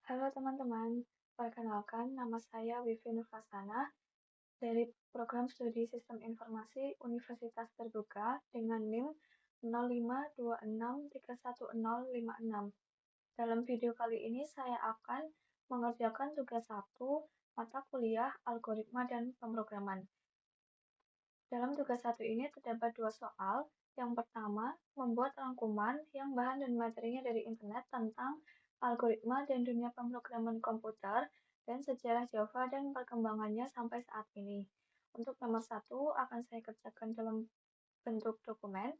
Halo teman-teman, perkenalkan nama saya Wifi Nurfasana dari Program Studi Sistem Informasi Universitas Terbuka dengan NIM 0526311056. Dalam video kali ini saya akan mengerjakan tugas 1 mata kuliah Algoritma dan Pemrograman. Dalam tugas 1 ini terdapat dua soal. Yang pertama, membuat rangkuman yang bahan dan materinya dari internet tentang algoritma dan dunia pemrograman komputer dan sejarah Java dan perkembangannya sampai saat ini. Untuk nomor 1 akan saya kerjakan dalam bentuk dokumen.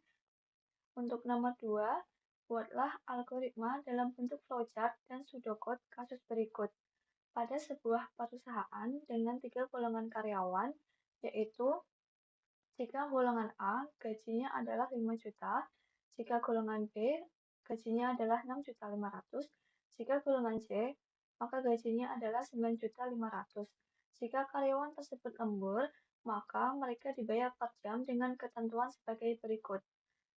Untuk nomor 2, buatlah algoritma dalam bentuk flowchart dan pseudocode kasus berikut. Pada sebuah perusahaan dengan 3 golongan karyawan, yaitu jika golongan A gajinya adalah 5 juta, jika golongan B gajinya adalah 6.500.000, jika golongan C maka gajinya adalah 9.500.000. Jika karyawan tersebut lembur, maka mereka dibayar per jam dengan ketentuan sebagai berikut.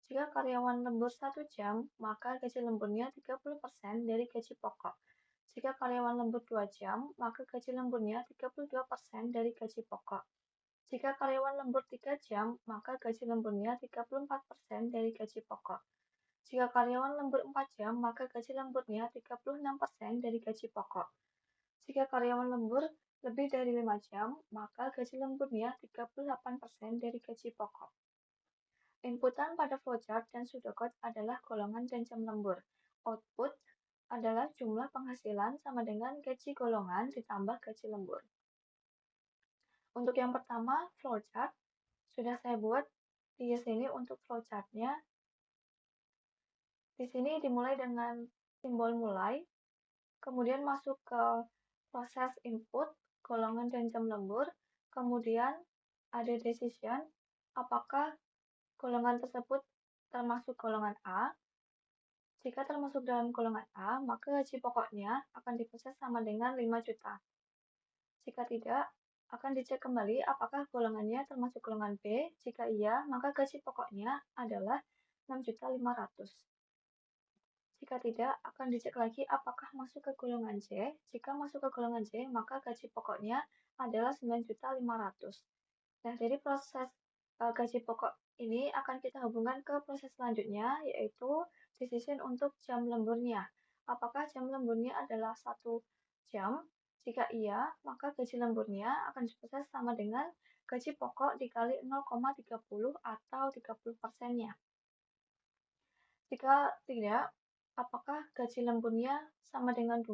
Jika karyawan lembur 1 jam, maka gaji lemburnya 30% dari gaji pokok. Jika karyawan lembur 2 jam, maka gaji lemburnya 32% dari gaji pokok. Jika karyawan lembur 3 jam, maka gaji lemburnya 34% dari gaji pokok. Jika karyawan lembur 4 jam, maka gaji lemburnya 36% dari gaji pokok. Jika karyawan lembur lebih dari 5 jam, maka gaji lemburnya 38% dari gaji pokok. Inputan pada flowchart dan pseudocode adalah golongan dan jam lembur. Output adalah jumlah penghasilan sama dengan gaji golongan ditambah gaji lembur. Untuk yang pertama, flowchart. Sudah saya buat di sini untuk flowchartnya. Di sini dimulai dengan simbol mulai, kemudian masuk ke proses input, golongan dan jam lembur, kemudian ada decision, apakah golongan tersebut termasuk golongan A. Jika termasuk dalam golongan A, maka gaji pokoknya akan diproses sama dengan 5 juta. Jika tidak, akan dicek kembali apakah golongannya termasuk golongan B. Jika iya, maka gaji pokoknya adalah 6.500.000. Jika tidak, akan dicek lagi apakah masuk ke golongan C. Jika masuk ke golongan C, maka gaji pokoknya adalah 9.500.000. Nah, dari proses gaji pokok ini akan kita hubungkan ke proses selanjutnya, yaitu decision untuk jam lemburnya. Apakah jam lemburnya adalah 1 jam? Jika iya, maka gaji lemburnya akan diproses sama dengan gaji pokok dikali 0,30 atau 30%-nya. Jika tidak, apakah gaji lemburnya sama dengan 2?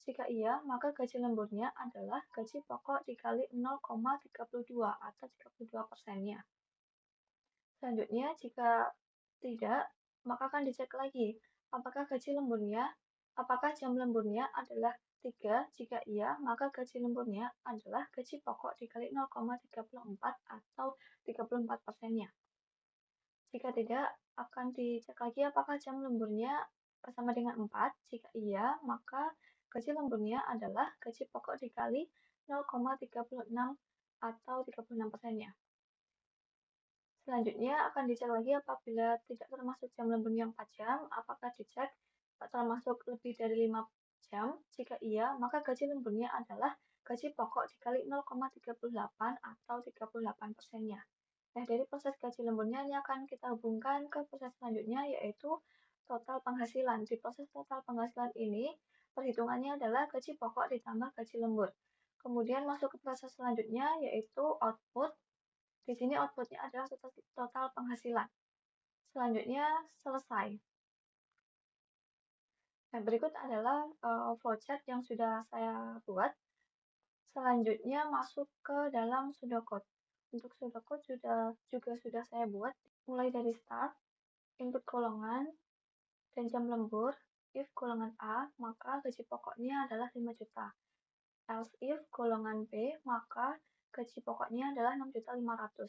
Jika iya, maka gaji lemburnya adalah gaji pokok dikali 0,32 atau 32%-nya. Selanjutnya, jika tidak, maka akan dicek lagi apakah jam lemburnya adalah 3. Jika iya, maka gaji lemburnya adalah gaji pokok dikali 0,34 atau 34%-nya. Jika tidak, akan dicek lagi apakah jam lemburnya sama dengan 4. Jika iya, maka gaji lemburnya adalah gaji pokok dikali 0,36 atau 36%-nya. Selanjutnya akan dicek lagi apabila tidak termasuk jam lemburnya 4 jam, apakah dicek termasuk lebih dari 5 jam. Jika iya, maka gaji lemburnya adalah gaji pokok dikali 0,38 atau 38%-nya. Nah, dari proses gaji lemburnya ini akan kita hubungkan ke proses selanjutnya, yaitu total penghasilan. Di proses total penghasilan ini, perhitungannya adalah gaji pokok ditambah gaji lembur. Kemudian masuk ke proses selanjutnya, yaitu output. Di sini outputnya adalah total penghasilan. Selanjutnya selesai. Nah, berikut adalah flowchart yang sudah saya buat. Selanjutnya masuk ke dalam pseudocode. Untuk pseudocode juga sudah saya buat mulai dari start, input golongan, dan jam lembur. If golongan A, maka gaji pokoknya adalah 5 juta. Else if golongan B, maka gaji pokoknya adalah 6.500.000.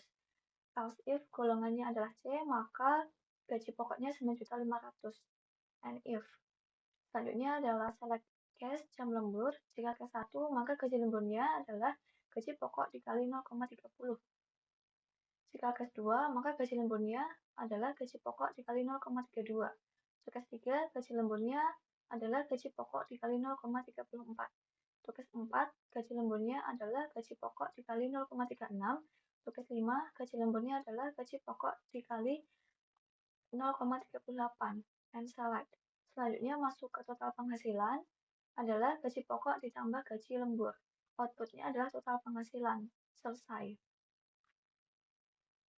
Else if golongannya adalah C, maka gaji pokoknya 9.500.000. And if. Selanjutnya adalah select case jam lembur. Jika case 1, maka gaji lemburnya adalah gaji pokok dikali 0,30. Jika case 2, maka gaji lemburnya adalah gaji pokok dikali 0,32. Jika case 3, gaji lemburnya adalah gaji pokok dikali 0,34. Tugas 4, gaji lemburnya adalah gaji pokok dikali 0,36. Tugas 5, gaji lemburnya adalah gaji pokok dikali 0,38. And select. Selanjutnya masuk ke total penghasilan adalah gaji pokok ditambah gaji lembur. Outputnya adalah total penghasilan. Selesai.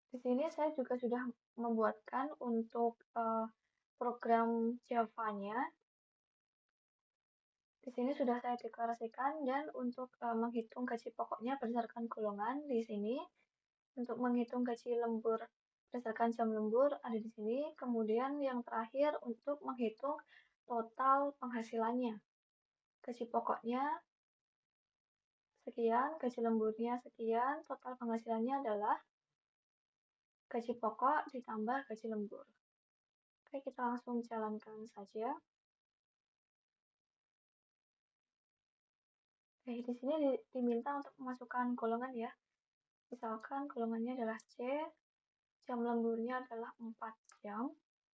Di sini saya juga sudah membuatkan untuk program Java-nya. Di sini sudah saya deklarasikan dan untuk menghitung gaji pokoknya berdasarkan golongan di sini. Untuk menghitung gaji lembur berdasarkan jam lembur ada di sini. Kemudian yang terakhir untuk menghitung total penghasilannya. Gaji pokoknya sekian, gaji lemburnya sekian, total penghasilannya adalah gaji pokok ditambah gaji lembur. Oke, kita langsung jalankan saja. Oke, di sini diminta untuk memasukkan golongan ya. Misalkan golongannya adalah C, jam lemburnya adalah 4 jam.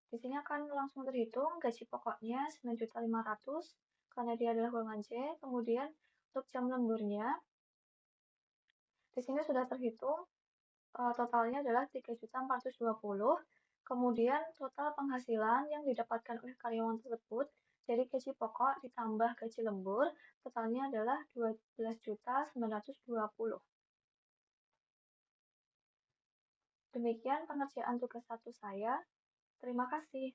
Di sini akan langsung terhitung gaji pokoknya 9.500.000 karena dia adalah golongan C. Kemudian untuk jam lemburnya di sini sudah terhitung totalnya adalah 3.420. Kemudian total penghasilan yang didapatkan oleh karyawan tersebut dari gaji pokok ditambah gaji lembur totalnya adalah 12.920. Demikian pengerjaan tugas 1 saya. Terima kasih.